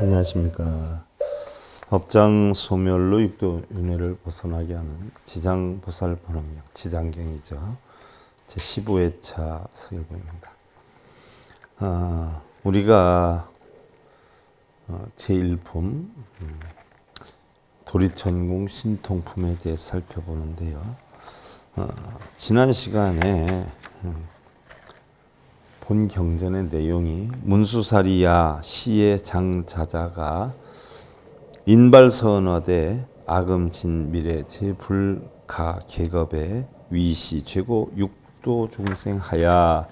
안녕하십니까. 업장 소멸로 육도 윤회를 벗어나게 하는 지장보살 본업령 지장경이죠. 제 15회차 서열본입니다. 우리가 제1품 도리천공 신통품에 대해 살펴보는데요. 지난 시간에 본 경전의 내용이 문수사리야 시의 장자자가 인발선어대 아금진 미래 제불가 계급의 위시 최고 육도 중생하야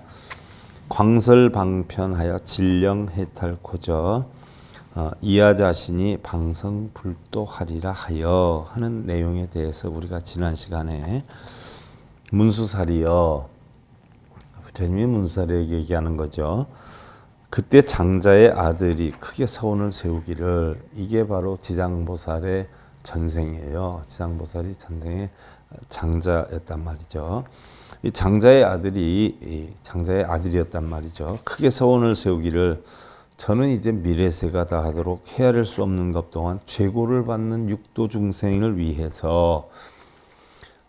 광설방편하여 진령 해탈코저 이하 자신이 방성불도하리라 하여 하는 내용에 대해서 우리가 지난 시간에 문수사리여 부처님이 문수사리에게 얘기하는 거죠. 그때 장자의 아들이 크게 서원을 세우기를, 이게 바로 지장보살의 전생이에요. 지장보살이 전생의 장자였단 말이죠. 이 장자의 아들이었단 말이죠. 크게 서원을 세우기를, 저는 이제 미래세가 다 하도록 헤아릴 수 없는 것 동안 죄고를 받는 육도 중생을 위해서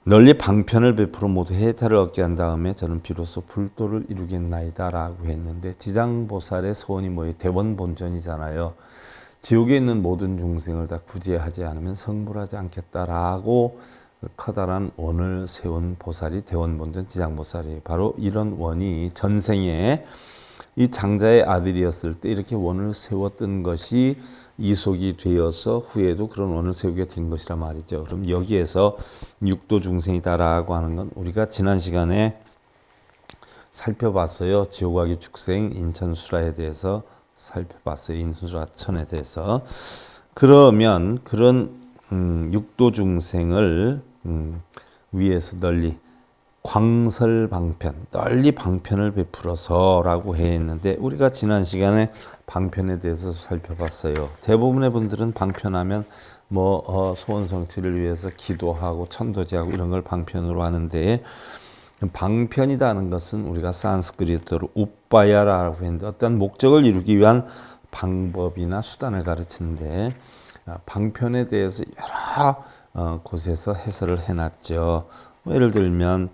널리 방편을 베풀어 모두 해탈을 얻게 한 다음에 저는 비로소 불도를 이루겠나이다 라고 했는데, 지장보살의 소원이 뭐예요? 대원본전이잖아요. 지옥에 있는 모든 중생을 다 구제하지 않으면 성불하지 않겠다라고 커다란 원을 세운 보살이 대원본전 지장보살이에요. 바로 이런 원이 전생에 이 장자의 아들이었을 때 이렇게 원을 세웠던 것이 이속이 되어서 후에도 그런 원을 세우게 된 것이라 말이죠. 그럼 여기에서 육도 중생이다라고 하는 건 우리가 지난 시간에 살펴봤어요. 지옥아기 축생 인천수라에 대해서 살펴봤어요. 인천수라천에 대해서. 그러면 그런 육도 중생을 위해서 널리 광설방편, 널리 방편을 베풀어서라고 했는데, 우리가 지난 시간에 방편에 대해서 살펴봤어요. 대부분의 분들은 방편하면 소원 성취를 위해서 기도하고 천도제하고 이런 걸 방편으로 하는데, 방편이라는 것은 우리가 산스크리트로 우빠야라고 했는데 어떤 목적을 이루기 위한 방법이나 수단을 가르치는데, 방편에 대해서 여러 곳에서 해설을 해놨죠. 예를 들면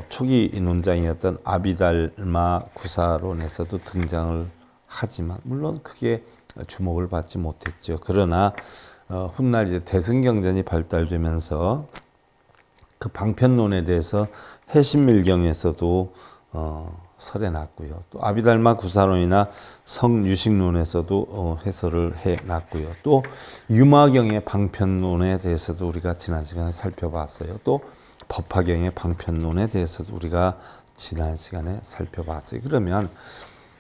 초기 논장이었던 아비달마 구사론에서도 등장을 하지만 물론 크게 주목을 받지 못했죠. 그러나 훗날 이제 대승경전이 발달되면서 그 방편론에 대해서 해신밀경에서도 설해놨고요. 또 아비달마 구사론이나 성유식론에서도 해설을 해놨고요. 또 유마경의 방편론에 대해서도 우리가 지난 시간에 살펴봤어요. 또 법화경의 방편론에 대해서도 우리가 지난 시간에 살펴봤어요. 그러면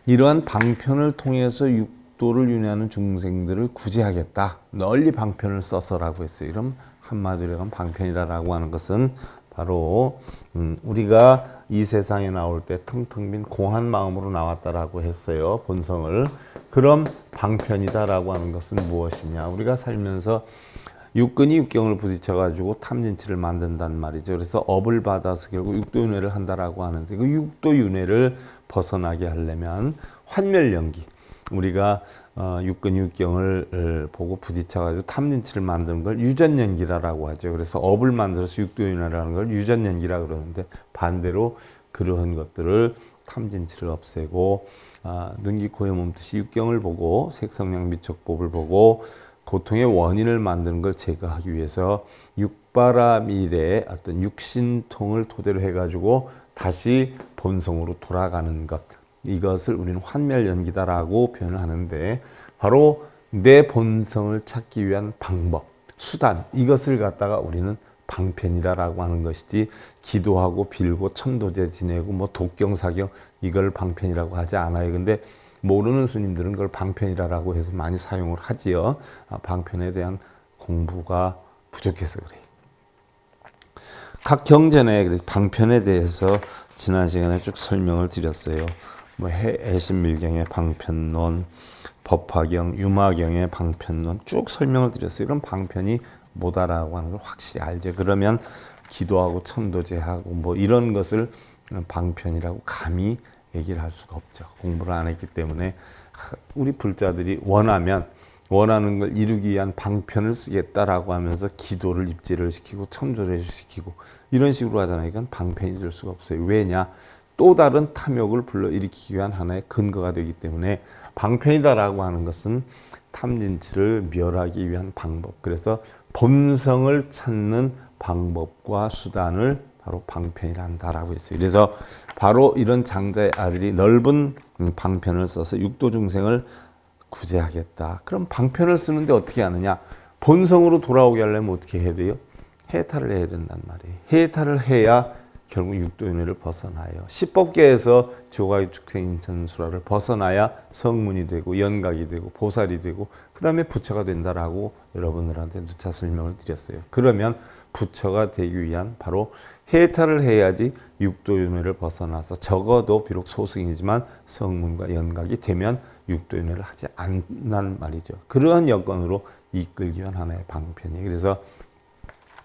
이러한 방편을 통해서 육도를 윤회하는 중생들을 구제하겠다, 널리 방편을 써서라고 했어요. 그럼 한마디로 하면 방편이라고 하는 것은 바로 우리가 이 세상에 나올 때 텅텅 빈 공한 마음으로 나왔다라고 했어요. 본성을. 그럼 방편이다라고 하는 것은 무엇이냐? 우리가 살면서 육근이 육경을 부딪혀가지고 탐진치를 만든단 말이죠. 그래서 업을 받아서 결국 육도윤회를 한다라고 하는데, 그 육도윤회를 벗어나게 하려면 환멸연기, 우리가 육근 육경을 보고 부딪혀가지고 탐진치를 만드는 걸 유전연기라고 하죠. 그래서 업을 만들어서 육도윤회라는 걸 유전연기라고 그러는데, 반대로 그러한 것들을 탐진치를 없애고 눈기 코에 몸뜻이 육경을 보고 색성량 미촉법을 보고 고통의 원인을 만드는 걸 제거하기 위해서 육바라밀의 어떤 육신통을 토대로 해가지고 다시 본성으로 돌아가는 것, 이것을 우리는 환멸연기다라고 표현을 하는데, 바로 내 본성을 찾기 위한 방법, 수단, 이것을 갖다가 우리는 방편이라고 하는 것이지, 기도하고 빌고 천도제 지내고 독경사경 이걸 방편이라고 하지 않아요. 근데 모르는 스님들은 그걸 방편이라고 해서 많이 사용을 하지요. 방편에 대한 공부가 부족해서 그래요. 각 경전에 방편에 대해서 지난 시간에 쭉 설명을 드렸어요. 해신밀경의 방편론, 법화경, 유마경의 방편론 쭉 설명을 드렸어요. 그럼 방편이 뭐다라고 하는 걸 확실히 알죠. 그러면 기도하고 천도제하고 이런 것을 방편이라고 감히 얘기를 할 수가 없죠. 공부를 안 했기 때문에 우리 불자들이 원하는 걸 이루기 위한 방편을 쓰겠다라고 하면서 기도를 입지를 시키고 천조를 시키고 이런 식으로 하잖아요. 이건 방편이 될 수가 없어요. 왜냐? 또 다른 탐욕을 불러일으키기 위한 하나의 근거가 되기 때문에 방편이다라고 하는 것은 탐진치를 멸하기 위한 방법. 그래서 본성을 찾는 방법과 수단을 바로 방편이라 한다라고 했어요. 그래서 바로 이런 장자의 아들이 넓은 방편을 써서 육도 중생을 구제하겠다. 그럼 방편을 쓰는데 어떻게 하느냐? 본성으로 돌아오게 하려면 어떻게 해야 돼요? 해탈을 해야 된단 말이에요. 해탈을 해야 결국 육도윤회를 벗어나요. 십법계에서 지옥아의 축생인천수라를 벗어나야 성문이 되고 연각이 되고 보살이 되고 그 다음에 부처가 된다라고 여러분들한테 누차 설명을 드렸어요. 그러면 부처가 되기 위한 바로 해탈을 해야지 육도윤회를 벗어나서 적어도 비록 소승이지만 성문과 연각이 되면 육도윤회를 하지 않는 말이죠. 그러한 여건으로 이끌기 위한 하나의 방편이에요. 그래서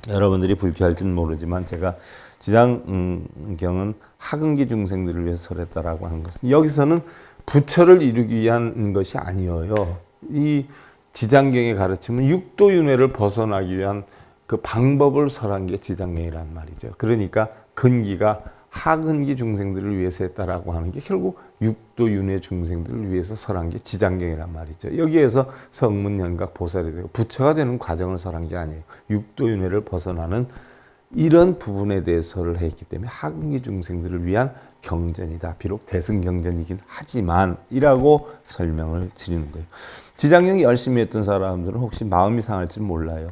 여러분들이 불쾌할지는 모르지만 제가 지장경은 하근기 중생들을 위해서 설했다라고 하는 것은 여기서는 부처를 이루기 위한 것이 아니에요. 이 지장경의 가르침은 육도윤회를 벗어나기 위한 그 방법을 설한 게 지장경이란 말이죠. 그러니까 근기가 하근기 중생들을 위해서 했다라고 하는 게 결국 육도윤회 중생들을 위해서 설한 게 지장경이란 말이죠. 여기에서 성문, 연각, 보살이 되고 부처가 되는 과정을 설한 게 아니에요. 육도윤회를 벗어나는 이런 부분에 대해서를 했기 때문에 하근기 중생들을 위한 경전이다. 비록 대승경전이긴 하지만 이라고 설명을 드리는 거예요. 지장경이 열심히 했던 사람들은 혹시 마음이 상할지 몰라요.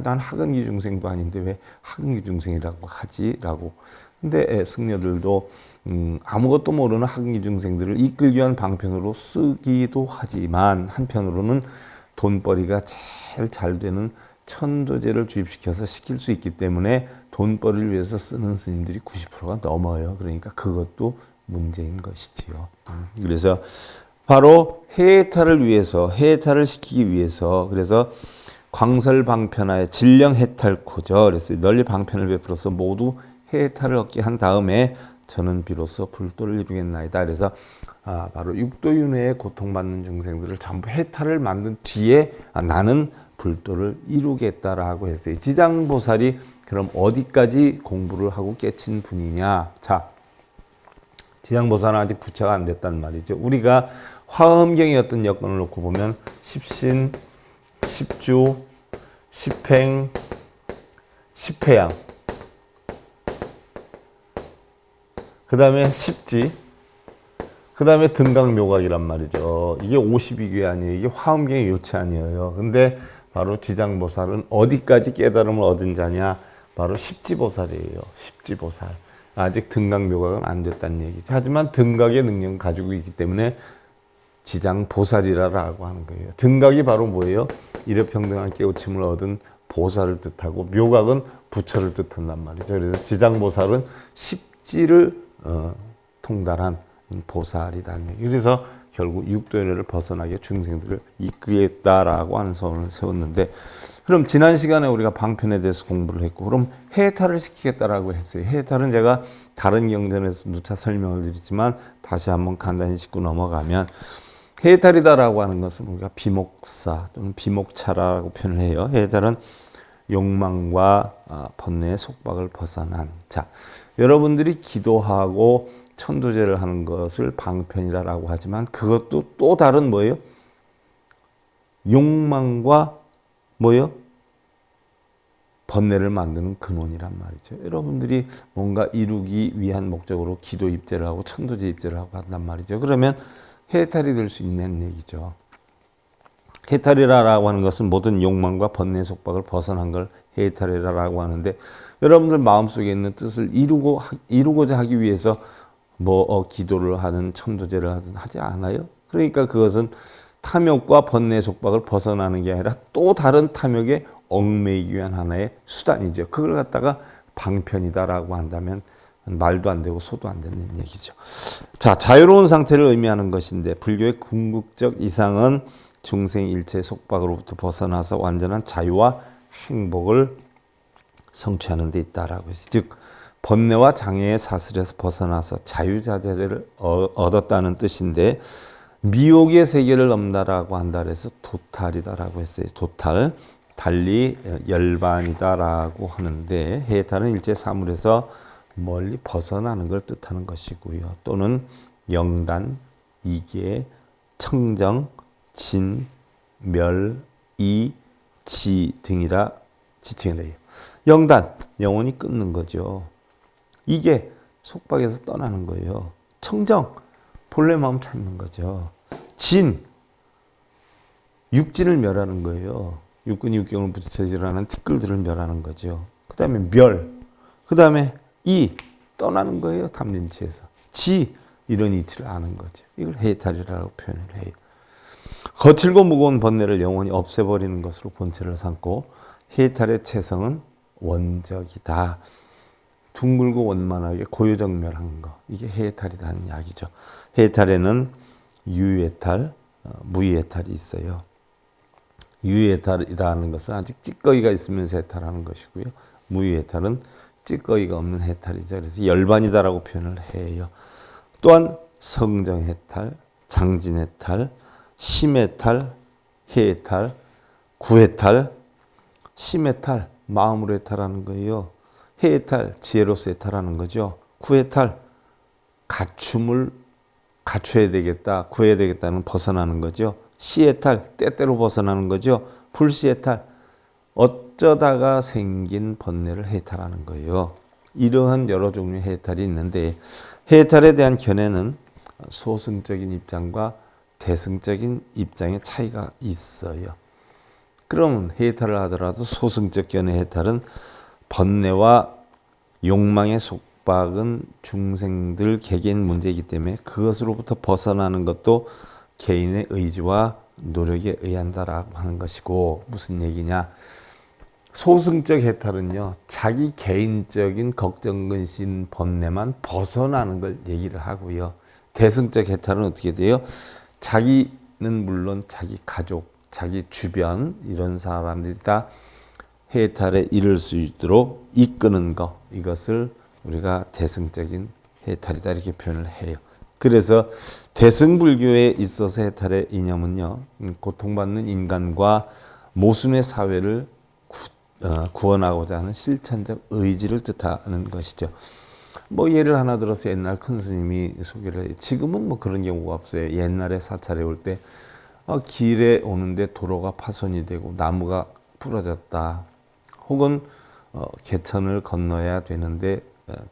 난 하근기 중생도 아닌데 왜 하근기 중생이라고 하지? 라고. 근데 승려들도 아무것도 모르는 하근기 중생들을 이끌기 위한 방편으로 쓰기도 하지만 한편으로는 돈벌이가 제일 잘 되는 천도제를 주입시켜서 시킬 수 있기 때문에 돈벌이를 위해서 쓰는 스님들이 90%가 넘어요. 그러니까 그것도 문제인 것이지요. 그래서 바로 해탈을 위해서, 해탈을 시키기 위해서 그래서 광설방편하에 진령해탈코죠. 그래서 널리 방편을 베풀어서 모두 해탈을 얻게 한 다음에 저는 비로소 불도를 이루겠나이다. 그래서 바로 육도윤회에 고통받는 중생들을 전부 해탈을 만든 뒤에 나는 불도를 이루겠다라고 했어요. 지장보살이 그럼 어디까지 공부를 하고 깨친 분이냐? 자, 지장보살은 아직 부처가 안 됐단 말이죠. 우리가 화엄경의 어떤 여건을 놓고 보면 십신, 십주, 십행, 십회양, 그 다음에 십지, 그 다음에 등강묘각이란 말이죠. 이게 52개 아니에요. 이게 화엄경의 요체 아니에요. 근데 바로 지장보살은 어디까지 깨달음을 얻은 자냐? 바로 십지보살이에요. 십지보살. 아직 등강묘각은 안 됐다는 얘기죠. 하지만 등각의 능력을 가지고 있기 때문에 지장보살이라고 하는 거예요. 등각이 바로 뭐예요? 일회평등한 깨우침을 얻은 보살을 뜻하고 묘각은 부처를 뜻한단 말이죠. 그래서 지장보살은 십지를 통달한 보살이다는 얘기. 그래서 결국 육도윤회를 벗어나게 중생들을 이끌겠다라고 하는 선을 세웠는데 그럼 지난 시간에 우리가 방편에 대해서 공부를 했고 그럼 해탈을 시키겠다라고 했어요. 해탈은 제가 다른 경전에서 누차 설명을 드리지만 다시 한번 간단히 짚고 넘어가면 해탈이다라고 하는 것은 우리가 비목사 또는 비목차라고 표현을 해요. 해탈은 욕망과 번뇌의 속박을 벗어난 자, 여러분들이 기도하고 천도제를 하는 것을 방편이라고 하지만 그것도 또 다른 뭐예요? 욕망과 뭐예요? 번뇌를 만드는 근원이란 말이죠. 여러분들이 뭔가 이루기 위한 목적으로 기도 입제를 하고 천도제 입제를 하고 한단 말이죠. 그러면 해탈이 될 수 있는 얘기죠. 해탈이라고 하는 것은 모든 욕망과 번뇌 속박을 벗어난 걸 해탈이라고 하는데 여러분들 마음속에 있는 뜻을 이루고자 하기 위해서 기도를 하든 천도제를 하든 하지 않아요. 그러니까 그것은 탐욕과 번뇌 속박을 벗어나는 게 아니라 또 다른 탐욕에 얽매이기 위한 하나의 수단이죠. 그걸 갖다가 방편이다라고 한다면 말도 안 되고 소도 안 되는 얘기죠. 자, 자유로운 상태를 의미하는 것인데 불교의 궁극적 이상은 중생 일체 속박으로부터 벗어나서 완전한 자유와 행복을 성취하는 데 있다라고 해서 즉 번뇌와 장애의 사슬에서 벗어나서 자유자재를 얻었다는 뜻인데 미혹의 세계를 넘나라고 한다 그래서 도탈이다라고 했어요. 도탈, 달리 열반이다라고 하는데 해탈은 일제 사물에서 멀리 벗어나는 걸 뜻하는 것이고요. 또는 영단, 이계, 청정, 진, 멸, 이, 지 등이라 지칭을 해요. 영단, 영혼이 끊는 거죠. 이계, 속박에서 떠나는 거예요. 청정, 본래 마음 찾는 거죠. 진, 육진을 멸하는 거예요. 육군이 육경을 부딪혀지라는 티끌들을 멸하는 거죠. 그 다음에 멸, 그 다음에 이, 떠나는 거예요. 탐진치에서. 지, 이런 이치를 아는 거죠. 이걸 해탈이라고 표현을 해요. 거칠고 무거운 번뇌를 영원히 없애버리는 것으로 본체를 삼고 해탈의 체성은 원적이다. 둥글고 원만하게 고요정멸한 거. 이게 해탈이라는 이야기죠. 해탈에는 유해탈, 무해탈이 있어요. 유해탈이라는 것은 아직 찌꺼기가 있으면서 해탈하는 것이고요. 무해탈은 찌꺼기가 없는 해탈이죠. 그래서 열반이다라고 표현을 해요. 또한 성정해탈, 장진해탈, 심해탈, 해탈, 구해탈, 심해탈, 마음으로 해탈하는 거예요. 해탈, 지혜로서 해탈하는 거죠. 구해탈, 갖춤을 갖춰야 되겠다, 구해야 되겠다는 벗어나는 거죠. 시해탈, 때때로 벗어나는 거죠. 불시해탈, 어쩌다가 생긴 번뇌를 해탈하는 거예요. 이러한 여러 종류의 해탈이 있는데 해탈에 대한 견해는 소승적인 입장과 대승적인 입장의 차이가 있어요. 그러면 해탈을 하더라도 소승적 견해 해탈은 번뇌와 욕망의 속박은 중생들 개개인 문제이기 때문에 그것으로부터 벗어나는 것도 개인의 의지와 노력에 의한다라고 하는 것이고, 무슨 얘기냐? 소승적 해탈은요, 자기 개인적인 걱정, 근심, 번뇌만 벗어나는 걸 얘기를 하고요. 대승적 해탈은 어떻게 돼요? 자기는 물론 자기 가족, 자기 주변 이런 사람들이 다 해탈에 이를 수 있도록 이끄는 것, 이것을 우리가 대승적인 해탈이다 이렇게 표현을 해요. 그래서 대승불교에 있어서 해탈의 이념은요, 고통받는 인간과 모순의 사회를 구원하고자 하는 실천적 의지를 뜻하는 것이죠. 뭐 예를 하나 들어서 옛날 큰 스님이 소개를 해요. 지금은 뭐 그런 경우가 없어요. 옛날에 사찰에 올 때 길에 오는데 도로가 파손이 되고 나무가 부러졌다. 혹은 개천을 건너야 되는데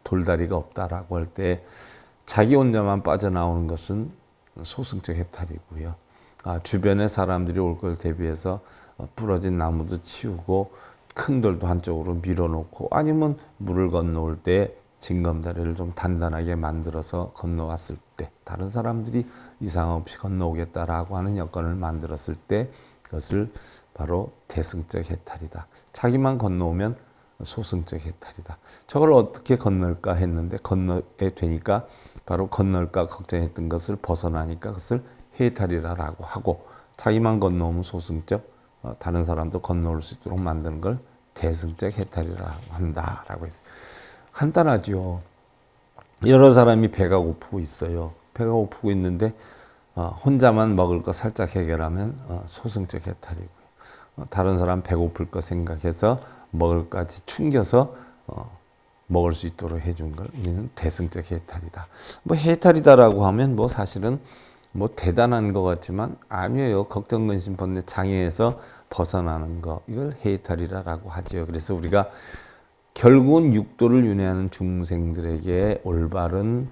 돌다리가 없다라고 할 때 자기 혼자만 빠져나오는 것은 소승적 해탈이고요. 주변에 사람들이 올 걸 대비해서 부러진 나무도 치우고 큰 돌도 한쪽으로 밀어놓고, 아니면 물을 건너올 때 징검다리를 좀 단단하게 만들어서 건너왔을 때 다른 사람들이 이상 없이 건너오겠다라고 하는 여건을 만들었을 때 그것을 바로 대승적 해탈이다. 자기만 건너오면 소승적 해탈이다. 저걸 어떻게 건널까 했는데 건너야 되니까 바로 건널까 걱정했던 것을 벗어나니까 그것을 해탈이라고 하고, 자기만 건너오면 소승적, 다른 사람도 건너올 수 있도록 만드는 걸 대승적 해탈이라고 한다라고 했어요. 간단하죠. 여러 사람이 배가 고프고 있어요. 배가 고프고 있는데 혼자만 먹을 거 살짝 해결하면 소승적 해탈이고요. 다른 사람 배고플 거 생각해서 먹을 거까지 충겨서 먹을 수 있도록 해준 걸 우리는 대승적 해탈이다. 뭐 해탈이다라고 하면 뭐 사실은 뭐 대단한 것 같지만 아니에요. 걱정, 근심, 번뇌, 장애에서 벗어나는 거, 이걸 해탈이라고 하죠. 그래서 우리가 결국은 육도를 윤회하는 중생들에게 올바른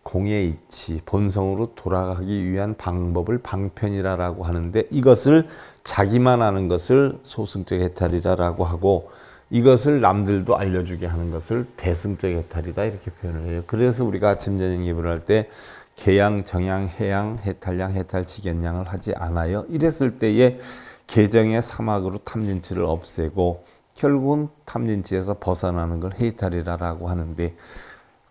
공의 이치, 본성으로 돌아가기 위한 방법을 방편이라고 하는데, 이것을 자기만 아는 것을 소승적 해탈이라고 하고, 이것을 남들도 알려주게 하는 것을 대승적 해탈이다 이렇게 표현을 해요. 그래서 우리가 아침 저녁 예불을 할 때 계양, 정양, 해양, 해탈량, 해탈, 직연량을 하지 않아요. 이랬을 때에 계정의 사막으로 탐진치를 없애고 결국은 탐진치에서 벗어나는 걸 해탈이라고 하는데,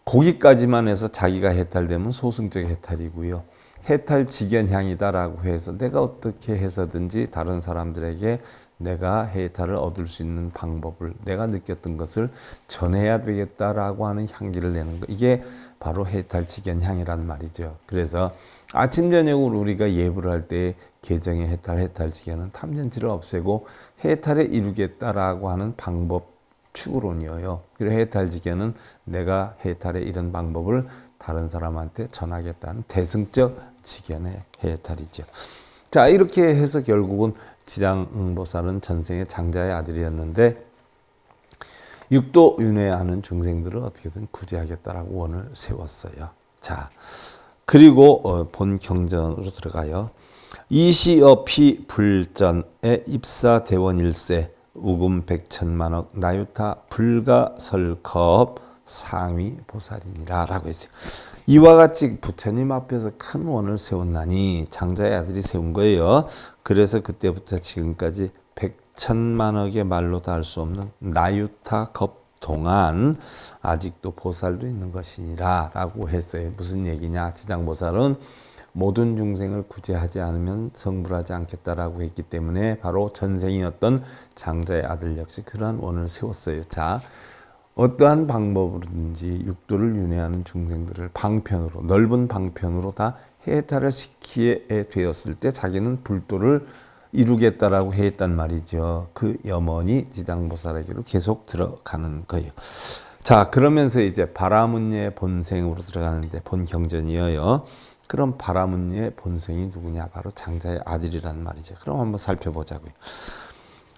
거기까지만 해서 자기가 해탈되면 소승적 해탈이고요. 해탈 직연향이다라고 해서 내가 어떻게 해서든지 다른 사람들에게 내가 해탈을 얻을 수 있는 방법을, 내가 느꼈던 것을 전해야 되겠다라고 하는 향기를 내는 것, 이게 바로 해탈직연향이란 말이죠. 그래서 아침 저녁으로 우리가 예불을 할 때 계정의 해탈직연은 탐진치를 없애고 해탈에 이루겠다라고 하는 방법 추구론이에요. 그리고 해탈직연은 내가 해탈에 이런 방법을 다른 사람한테 전하겠다는 대승적 직연의 해탈이죠. 자, 이렇게 해서 결국은 지장보살은 전생에 장자의 아들이었는데 육도 윤회하는 중생들을 어떻게든 구제하겠다라고 원을 세웠어요. 자, 그리고 본 경전으로 들어가요. 이시어피 불전에 입사대원일세 우금 백천만억 나유타 불가설컵 상위 보살이니라 라고 했어요. 이와 같이 부처님 앞에서 큰 원을 세웠나니 장자의 아들이 세운 거예요. 그래서 그때부터 지금까지 백천만억의 말로 다 할 수 없는 나유타 겁 동안 아직도 보살도 있는 것이니라 라고 했어요. 무슨 얘기냐? 지장보살은 모든 중생을 구제하지 않으면 성불하지 않겠다라고 했기 때문에 바로 전생이었던 장자의 아들 역시 그러한 원을 세웠어요. 자, 어떠한 방법으로든지 육도를 윤회하는 중생들을 방편으로, 넓은 방편으로 다 해탈을 시키게 되었을 때 자기는 불도를 이루겠다라고 했단 말이죠. 그 염원이 지장보살에게로 계속 들어가는 거예요. 자, 그러면서 이제 바라문예 본생으로 들어가는데 본 경전이에요. 그럼 바라문예 본생이 누구냐? 바로 장자의 아들이란 말이죠. 그럼 한번 살펴보자고요.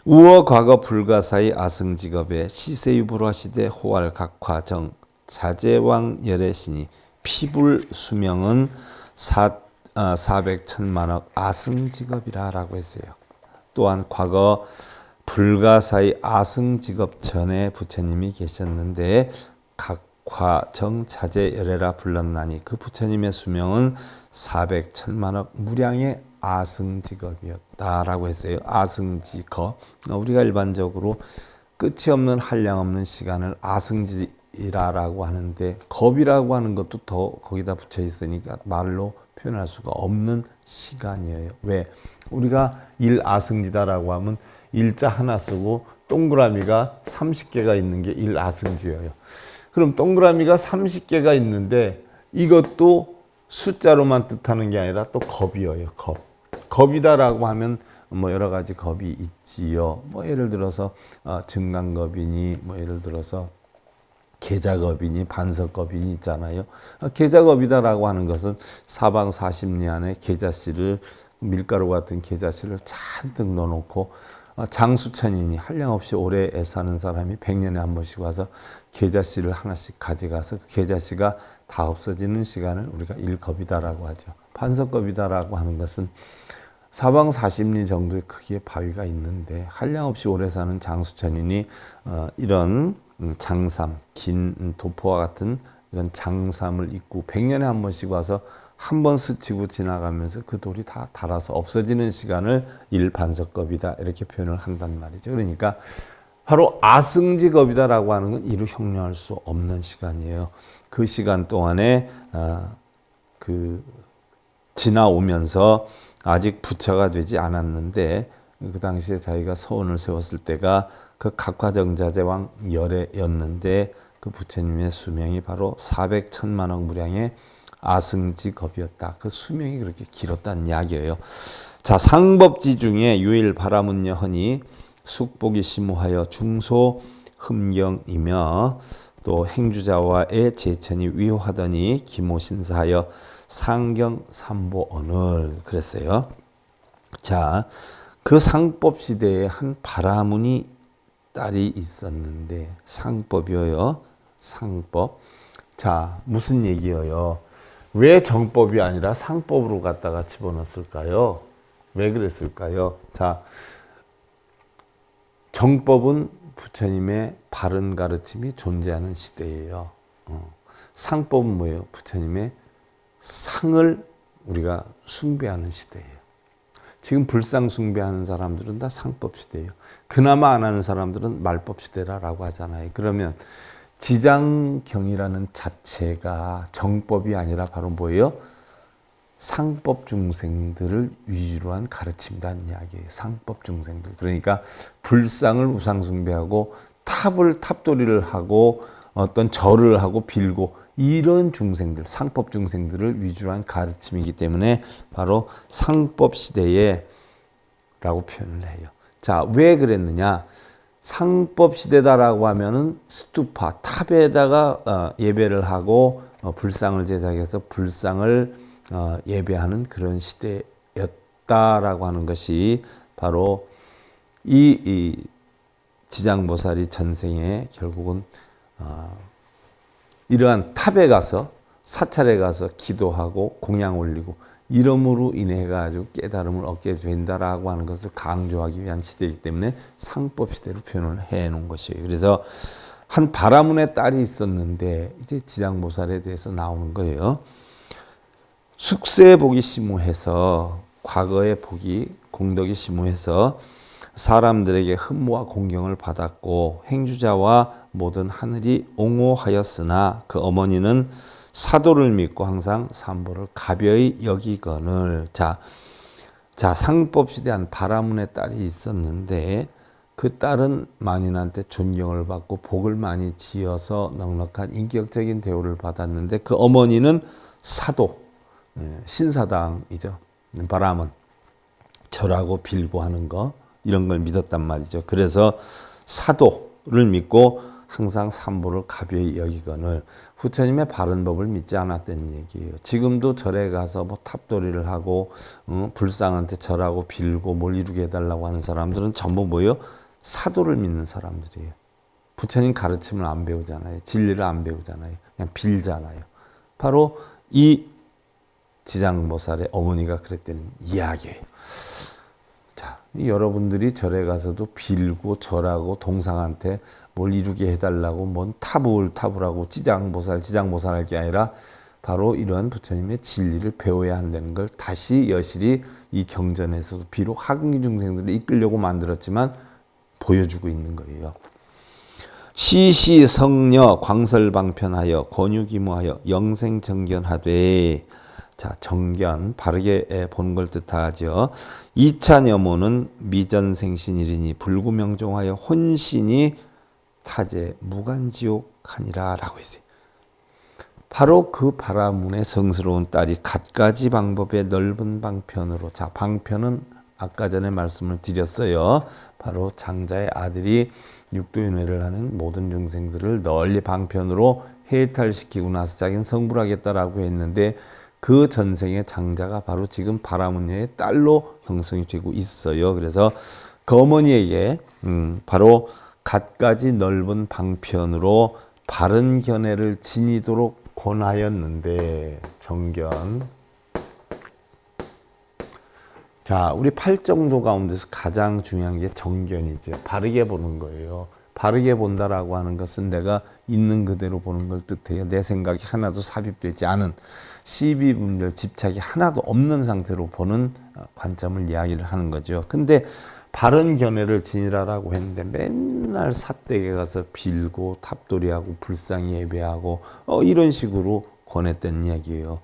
우어 과거 불가사의 아승직업에 시세유불화 시대 호활 각화정 자제왕 열애신이 피불 수명은 400천만억 아승직업이라 라고 했어요. 또한 과거 불가사의 아승직업 전에 부처님이 계셨는데 각화정 자제열애라 불렀나니 그 부처님의 수명은 400천만억 무량의 아승직업이었다라고 했어요. 아승직업. 우리가 일반적으로 끝이 없는 한량 없는 시간을 아승지라라고 하는데 겁이라고 하는 것도 더 거기다 붙여 있으니까 말로 표현할 수가 없는 시간이에요. 왜? 우리가 일아승지다라고 하면 일자 하나 쓰고 동그라미가 30개가 있는 게 일아승지예요. 그럼 동그라미가 30개가 있는데 이것도 숫자로만 뜻하는 게 아니라 또 겁이에요. 겁. 겁이다라고 하면 뭐 여러 가지 겁이 있지요. 뭐 예를 들어서 증강겁이니 뭐 예를 들어서 계자겁이니 반석겁이니 있잖아요. 계자겁이다라고 하는 것은 사방 40리 안에 계자씨를 밀가루 같은 계자씨를 잔뜩 넣어놓고 장수천이니 한량없이 오래 사는 사람이 100년에 한 번씩 와서 계자씨를 하나씩 가져가서 그 계자씨가 다 없어지는 시간을 우리가 일겁이다라고 하죠. 반석겁이다라고 하는 것은 사방 40리 정도의 크기의 바위가 있는데 한량없이 오래 사는 장수천이니 이런 장삼, 긴 도포와 같은 이런 장삼을 입고 100년에 한 번씩 와서 한 번 스치고 지나가면서 그 돌이 다 닳아서 없어지는 시간을 일반석겁이다 이렇게 표현을 한단 말이죠. 그러니까 바로 아승직업이다라고 하는 건 이루 형용할 수 없는 시간이에요. 그 시간 동안에 지나오면서 아직 부처가 되지 않았는데 그 당시에 자기가 서원을 세웠을 때가 그 각화정자제왕 열애였는데 그 부처님의 수명이 바로 400천만억 무량의 아승직업이었다. 그 수명이 그렇게 길었다는 이야기예요. 자, 상법지 중에 유일 바라문여 허니 숙복이 심우하여 중소 흠경이며 또 행주자와의 제천이 위호하더니 기모신사하여 상경 삼보언을 그랬어요. 자, 그 상법 시대에 한 바라문이 딸이 있었는데 상법이어요. 상법. 자, 무슨 얘기예요? 왜 정법이 아니라 상법으로 갖다가 집어넣었을까요? 왜 그랬을까요? 자, 정법은 부처님의 바른 가르침이 존재하는 시대예요. 상법은 뭐예요? 부처님의 상을 우리가 숭배하는 시대예요. 지금 불상 숭배하는 사람들은 다 상법 시대예요. 그나마 안 하는 사람들은 말법 시대라고 하잖아요. 그러면 지장경이라는 자체가 정법이 아니라 바로 뭐예요? 상법 중생들을 위주로 한 가르침이라는 이야기예요. 상법 중생들. 그러니까 불상을 우상 숭배하고 탑돌이를 하고 어떤 절을 하고 빌고 이런 중생들, 상법 중생들을 위주로 한 가르침이기 때문에 바로 상법 시대에 라고 표현을 해요. 자, 왜 그랬느냐? 상법 시대다라고 하면은 스투파, 탑에다가 예배를 하고 불상을 제작해서 불상을 예배하는 그런 시대였다라고 하는 것이 바로 이 지장보살이 전생에 결국은 이러한 탑에 가서 사찰에 가서 기도하고 공양 올리고 이름으로 인해 가지고 깨달음을 얻게 된다라고 하는 것을 강조하기 위한 시대이기 때문에 상법 시대로 표현을 해 놓은 것이에요. 그래서 한 바라문의 딸이 있었는데 이제 지장보살에 대해서 나오는 거예요. 숙세복이 심무해서 과거의 복이 공덕이 심무해서 사람들에게 흠모와 공경을 받았고 행주자와 모든 하늘이 옹호하였으나 그 어머니는 사도를 믿고 항상 삼보를 가벼이 여기거늘. 자 상법시대 한 바라문의 딸이 있었는데 그 딸은 만인한테 존경을 받고 복을 많이 지어서 넉넉한 인격적인 대우를 받았는데 그 어머니는 사도, 신사당이죠. 바라문, 절하고 빌고 하는 거 이런 걸 믿었단 말이죠. 그래서 사도를 믿고 항상 삼보를 가벼이 여기거늘. 부처님의 바른 법을 믿지 않았다는 얘기예요. 지금도 절에 가서 뭐 탑돌이를 하고 불상한테 절하고 빌고 뭘 이루게 해달라고 하는 사람들은 전부 뭐예요? 사도를 믿는 사람들이에요. 부처님 가르침을 안 배우잖아요. 진리를 안 배우잖아요. 그냥 빌잖아요. 바로 이 지장보살의 어머니가 그랬다는 이야기예요. 자, 여러분들이 절에 가서도 빌고 절하고 동상한테 뭘 이루게 해달라고 뭔 타불하고 지장보살 할 게 아니라 바로 이러한 부처님의 진리를 배워야 한다는 걸 다시 여실히 이 경전에서도 비록 하근기 중생들을 이끌려고 만들었지만 보여주고 있는 거예요. 시시성녀 광설방편하여 권유기무하여 영생정견하되. 자, 정견 바르게 보는 걸 뜻하죠. 이차녀모는 미전생신이리니 불구명종하여 혼신이 타제 무간지옥하니라 라고 했어요. 바로 그 바라문의 성스러운 딸이 갖가지 방법의 넓은 방편으로. 자, 방편은 아까 전에 말씀을 드렸어요. 바로 장자의 아들이 육도윤회를 하는 모든 중생들을 널리 방편으로 해탈시키고 나서 자기는 성불하겠다라고 했는데 그 전생의 장자가 바로 지금 바라문녀의 딸로 형성이 되고 있어요. 그래서 그 어머니에게 바로 갖가지 넓은 방편으로 바른 견해를 지니도록 권하였는데. 정견. 자, 우리 팔정도 가운데서 가장 중요한 게 정견이죠. 바르게 보는 거예요. 바르게 본다라고 하는 것은 내가 있는 그대로 보는 걸 뜻해요. 내 생각이 하나도 삽입되지 않은 시비분별 집착이 하나도 없는 상태로 보는 관점을 이야기를 하는 거죠. 근데 바른 견해를 지니라라고 했는데 맨날 삿대에 가서 빌고 탑돌이하고 불상 예배하고 이런 식으로 권했던 얘기예요.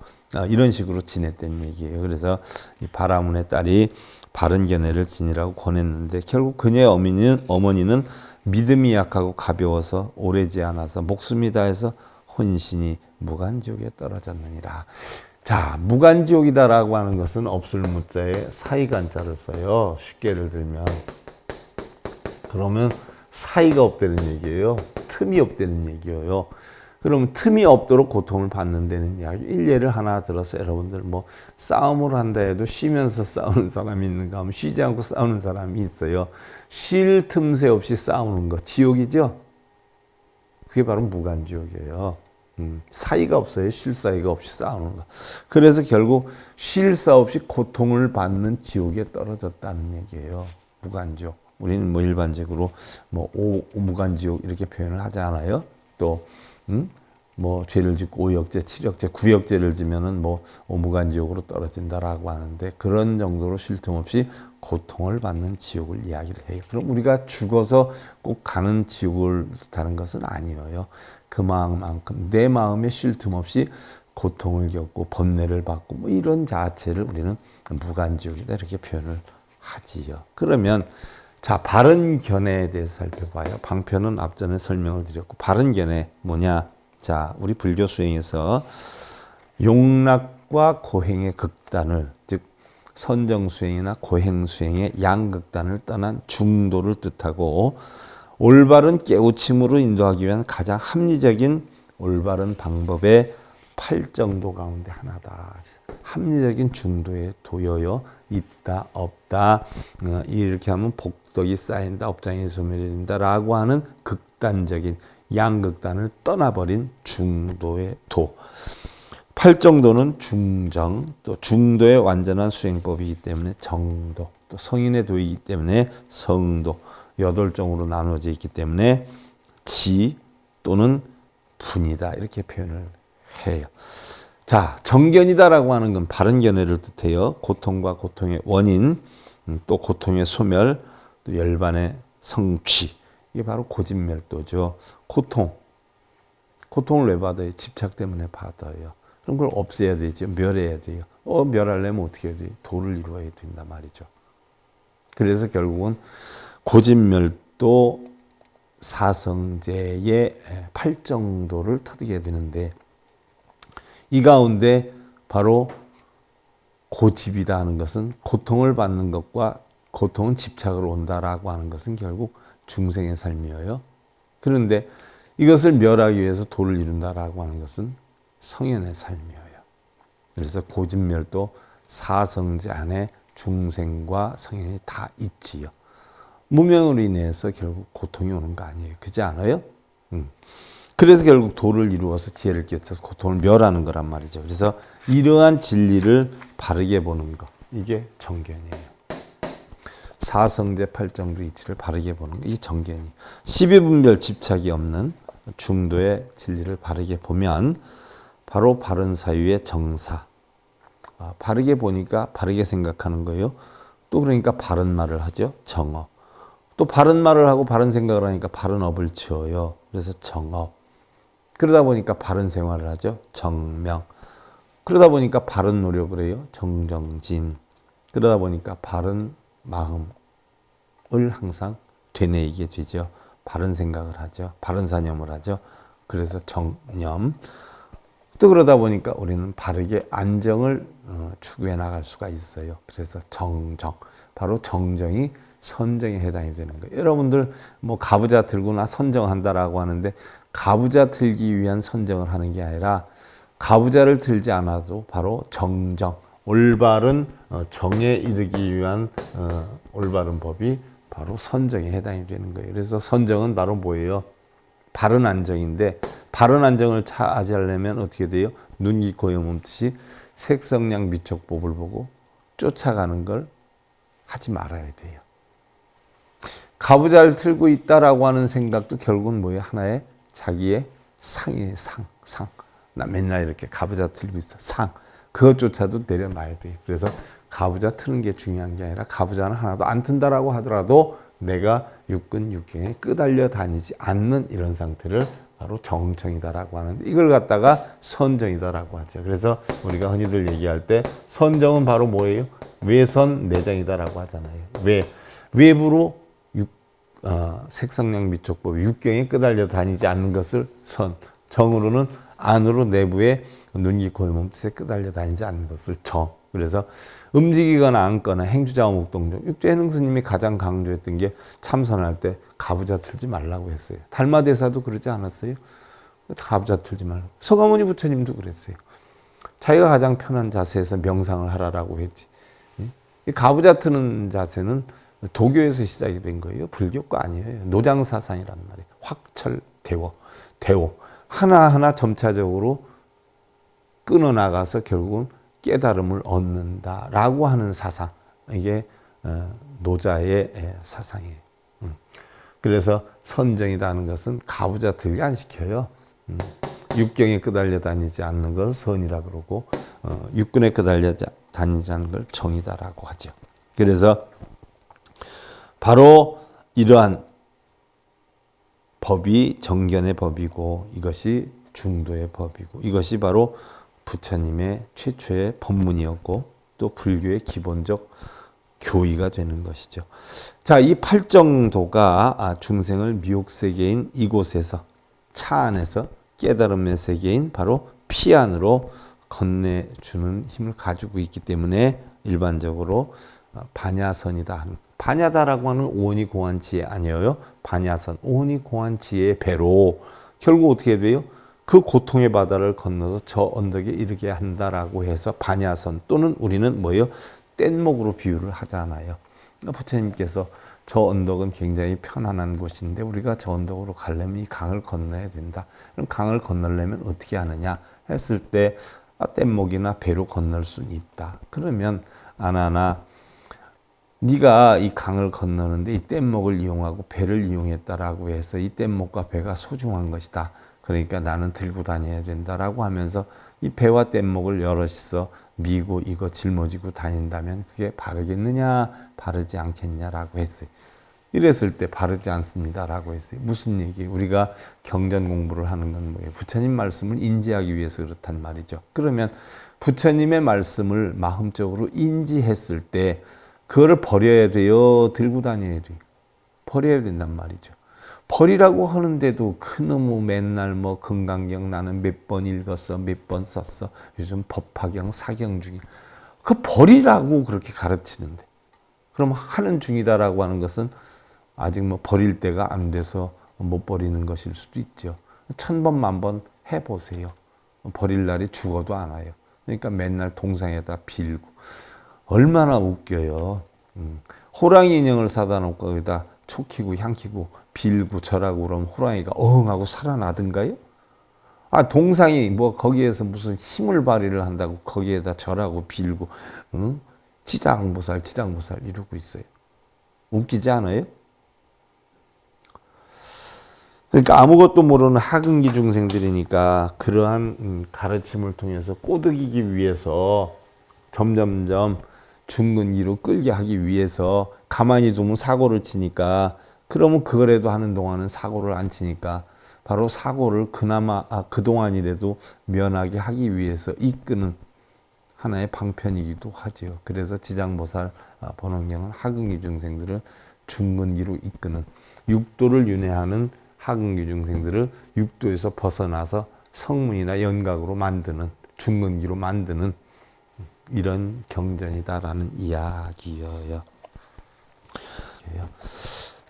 이런 식으로 지냈던 얘기예요. 그래서 이 바라문의 딸이 바른 견해를 지니라고 권했는데 결국 그녀의 어머니는 믿음이 약하고 가벼워서 오래지 않아서 목숨이 다해서 혼신이 무간지옥에 떨어졌느니라. 자, 무간지옥이다라고 하는 것은 없을 무자에 사이간자를 써요. 쉽게 예를 들면 그러면 사이가 없다는 얘기예요. 틈이 없다는 얘기예요. 그럼 틈이 없도록 고통을 받는다는 이야기. 일례를 하나 들어서 여러분들 뭐 싸움을 한다 해도 쉬면서 싸우는 사람이 있는가 하면 쉬지 않고 싸우는 사람이 있어요. 쉴 틈새 없이 싸우는 거 지옥이죠. 그게 바로 무간지옥이에요. 사이가 없어요. 쉴 사이가 없이 싸우는 거. 그래서 결국 쉴 사 없이 고통을 받는 지옥에 떨어졌다는 얘기예요. 무간지옥. 우리는 뭐 일반적으로 뭐 무간지옥 이렇게 표현을 하지 않아요. 또 뭐 죄를 짓고 오역죄, 칠역죄, 구역죄를 지면은 뭐 무간지옥으로 떨어진다라고 하는데 그런 정도로 쉴 틈 없이 고통을 받는 지옥을 이야기를 해요. 그럼 우리가 죽어서 꼭 가는 지옥을 뜻하는 것은 아니에요. 그 마음만큼 내 마음에 쉴 틈 없이 고통을 겪고 번뇌를 받고 뭐 이런 자체를 우리는 무간지옥이다 이렇게 표현을 하지요. 그러면 자, 바른 견해에 대해서 살펴봐요. 방편은 앞전에 설명을 드렸고 바른 견해 뭐냐? 자, 우리 불교 수행에서 용락과 고행의 극단을 즉 선정수행이나 고행수행의 양극단을 떠난 중도를 뜻하고 올바른 깨우침으로 인도하기 위한 가장 합리적인 올바른 방법의 팔정도 가운데 하나다. 합리적인 중도에 도여요. 있다 없다. 이렇게 하면 복덕이 쌓인다. 업장이 소멸된다. 라고 하는 극단적인 양극단을 떠나버린 중도의 도. 팔정도는 중정, 또 중도의 완전한 수행법이기 때문에 정도, 또 성인의 도이기 때문에 성도, 8종으로 나눠져 있기 때문에 지 또는 분이다 이렇게 표현을 해요. 자, 정견이다라고 하는 건 바른 견해를 뜻해요. 고통과 고통의 원인, 또 고통의 소멸, 또 열반의 성취. 이게 바로 고진멸도죠. 고통을 왜 받아요? 집착 때문에 받아요. 그럼 그걸 없애야 되죠. 멸해야 돼요. 멸하려면 어떻게 해야 돼요? 도를 이루어야 된단 말이죠. 그래서 결국은 고진멸도 사성제의 팔정도를 터득해야 되는데 이 가운데 바로 고집이다 하는 것은 고통을 받는 것과 고통은 집착으로 온다라고 하는 것은 결국 중생의 삶이에요. 그런데 이것을 멸하기 위해서 도를 이룬다라고 하는 것은 성현의 삶이에요. 그래서 고진멸도 사성제 안에 중생과 성현이 다 있지요. 무명으로 인해서 결국 고통이 오는 거 아니에요. 그렇지 않아요? 그래서 결국 도를 이루어서 지혜를 끼쳐서 고통을 멸하는 거란 말이죠. 그래서 이러한 진리를 바르게 보는 것, 이게 정견이에요. 사성제 팔정도 이치를 바르게 보는 것, 이게 정견이에요. 12분별 집착이 없는 중도의 진리를 바르게 보면 바로 바른 사유의 정사. 바르게 보니까 바르게 생각하는 거예요. 또 그러니까 바른 말을 하죠. 정어. 또 바른 말을 하고 바른 생각을 하니까 바른 업을 지어요. 그래서 정업. 그러다 보니까 바른 생활을 하죠. 정명. 그러다 보니까 바른 노력을 해요. 정정진. 그러다 보니까 바른 마음을 항상 되뇌이게 되죠. 바른 생각을 하죠. 바른 사념을 하죠. 그래서 정념. 또 그러다 보니까 우리는 바르게 안정을 추구해 나갈 수가 있어요. 그래서 정정. 바로 정정이 선정에 해당이 되는 거예요. 여러분들 뭐 가부좌 들고나 선정한다라고 하는데 가부좌 들기 위한 선정을 하는 게 아니라 가부좌를 들지 않아도 바로 정정, 올바른 정에 이르기 위한 올바른 법이 바로 선정에 해당이 되는 거예요. 그래서 선정은 바로 뭐예요? 바른 안정인데 바른 안정을 차지하려면 어떻게 돼요? 눈, 귀, 코, 영 몸뜻이 색성량 미촉법을 보고 쫓아가는 걸 하지 말아야 돼요. 가부좌를 틀고 있다라고 하는 생각도 결국은 뭐예요? 하나의 자기의 상이에요. 상. 나 맨날 이렇게 가부좌 틀고 있어. 상. 그것조차도 내려놔야 돼요. 그래서 가부좌 트는 게 중요한 게 아니라 가부좌는 하나도 안 튼다라고 하더라도 내가 육근 육경에 끄달려 다니지 않는 이런 상태를 바로 정청이다라고 하는데 이걸 갖다가 선정이다라고 하죠. 그래서 우리가 흔히들 얘기할 때 선정은 바로 뭐예요? 외선 내정이다라고 하잖아요. 외부로 색성량 미촉법 육경에 끄달려 다니지 않는 것을 선, 정으로는 안으로 내부에 눈, 귀, 코, 몸뜻에 끄달려 다니지 않는 것을 정. 그래서 움직이거나 앉거나 행주자오목동정 육조해능 스님이 가장 강조했던 게 참선할 때 가부좌 틀지 말라고 했어요. 달마대사도 그러지 않았어요? 가부좌 틀지 말라고. 서가모니 부처님도 그랬어요. 자기가 가장 편한 자세에서 명상을 하라라고 했지. 이 가부좌 트는 자세는 도교에서 시작이 된 거예요. 불교가 아니에요. 노장사상이란 말이에요. 확철, 대오. 하나하나 점차적으로 끊어나가서 결국은 깨달음을 얻는다라고 하는 사상. 이게 노자의 사상이에요. 그래서 선정이라는 것은 가부좌 들게 안 시켜요. 육경에 끄달려 다니지 않는 걸 선이라 그러고 육근에 끄달려 다니지 않는 걸 정이다라고 하죠. 그래서 바로 이러한 법이 정견의 법이고 이것이 중도의 법이고 이것이 바로 부처님의 최초의 법문이었고 또 불교의 기본적 교의가 되는 것이죠. 자, 이 팔정도가 중생을 미혹세계인 이곳에서 차 안에서 깨달음의 세계인 바로 피 안으로 건네주는 힘을 가지고 있기 때문에 일반적으로 반야선이다. 반야다라고 하는 오니공환지혜 아니에요. 반야선, 오니공환지혜의 배로 결국 어떻게 돼요? 그 고통의 바다를 건너서 저 언덕에 이르게 한다라고 해서 반야선 또는 우리는 뭐예요? 뗏목으로 비유를 하잖아요. 부처님께서 저 언덕은 굉장히 편안한 곳인데 우리가 저 언덕으로 가려면 이 강을 건너야 된다. 그럼 강을 건너려면 어떻게 하느냐 했을 때 뗏목이나 배로 건널 수 있다. 그러면 아나나 네가 이 강을 건너는데 이 뗏목을 이용하고 배를 이용했다라고 해서 이 뗏목과 배가 소중한 것이다. 그러니까 나는 들고 다녀야 된다라고 하면서 이 배와 뗏목을 여럿이서 미고 이거 짊어지고 다닌다면 그게 바르겠느냐 바르지 않겠냐라고 했어요. 이랬을 때 바르지 않습니다라고 했어요. 무슨 얘기? 우리가 경전 공부를 하는 건 뭐예요? 부처님 말씀을 인지하기 위해서 그렇단 말이죠. 그러면 부처님의 말씀을 마음적으로 인지했을 때 그거를 버려야 돼요? 들고 다녀야 돼요? 버려야 된단 말이죠. 버리라고 하는데도 그놈의 맨날 뭐 금강경 나는 몇 번 읽었어, 몇 번 썼어. 요즘 법화경, 사경 중에 그 버리라고 그렇게 가르치는데 그럼 하는 중이다라고 하는 것은 아직 뭐 버릴 때가 안 돼서 못 버리는 것일 수도 있죠. 1000번, 10,000번 해보세요. 버릴 날이 죽어도 안 와요. 그러니까 맨날 동상에다 빌고 얼마나 웃겨요. 호랑이 인형을 사다 놓고 거기다 촉히고 향키고 빌고 절하고 그러면 호랑이가 어흥하고 살아나든가요? 아, 동상이 뭐 거기에서 무슨 힘을 발휘를 한다고 거기에다 절하고 빌고 지장보살 이러고 있어요. 웃기지 않아요? 그러니까 아무것도 모르는 하근기 중생들이니까 그러한 가르침을 통해서 꼬드기기 위해서 점점점 중근기로 끌게 하기 위해서 가만히 두면 사고를 치니까 그러면 그거라도 하는 동안은 사고를 안 치니까 바로 사고를 그나마 그동안이라도 면하게 하기 위해서 이끄는 하나의 방편이기도 하죠. 그래서 지장보살 번원경은 하근기 중생들을 중근기로 이끄는 육도를 윤회하는 하근기 중생들을 육도에서 벗어나서 성문이나 연각으로 만드는 중근기로 만드는 이런 경전이다라는 이야기예요.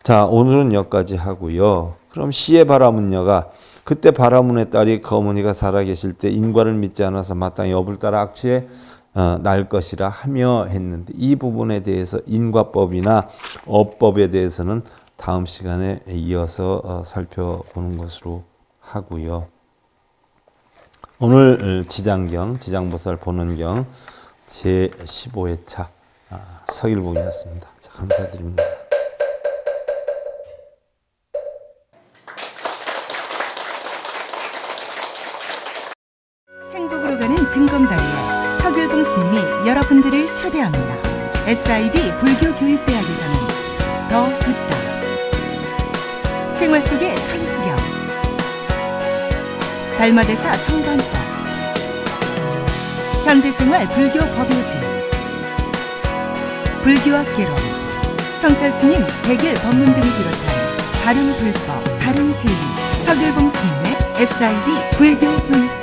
자, 오늘은 여기까지 하고요. 그럼 시의 바라문녀가 그때 바라문의 딸이 그 어머니가 살아계실 때 인과를 믿지 않아서 마땅히 업을 따라 악취에 날 것이라 하며 했는데 이 부분에 대해서 인과법이나 업법에 대해서는 다음 시간에 이어서 살펴보는 것으로 하고요. 오늘 지장경, 지장보살 본원경 제15회차 서길봉이었습니다. 자, 감사드립니다. 행복으로 가는 징검다리에 서길봉 스님이 여러분들을 초대합니다. SIB 불교교육대학에서는 더 듣다, 생활 속의 천수경, 달마대사 성관법, 현대생활 불교 법요지, 불교학 개론, 성찰스님 백일 법문 등을 비롯한 다른 불법, 다른 진리, 서길봉 스님의 SIB 불교교육